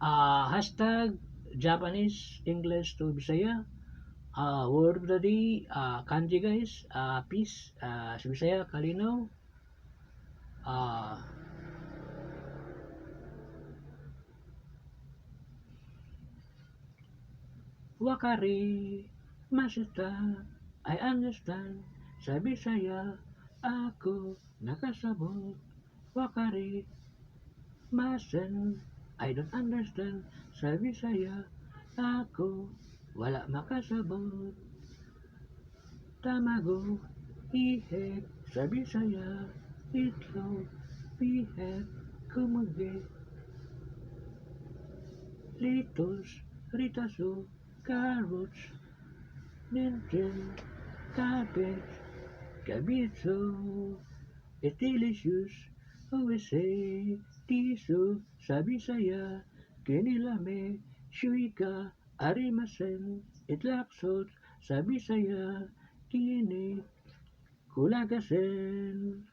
Hashtag Japanese English to Bisaya. Word of the day, kanji guys, peace, sa Bisaya, kalinaw. Ah, Wakari, Masita, I understand, sa Bisaya, ako nakasabot. Wakari, Masen, I don't understand, sa Bisaya, ako wala makasabot. Tamago, ihek, sa Bisaya, itlog, pihek, kumugi, litos, ritaso, carrots, nintin, cabbage, cabizo, it's delicious, say, tiso, sa Bisaya, kinilame, shuika, arimasen, itlaksot, sa Bisaya, kini, kulagasen.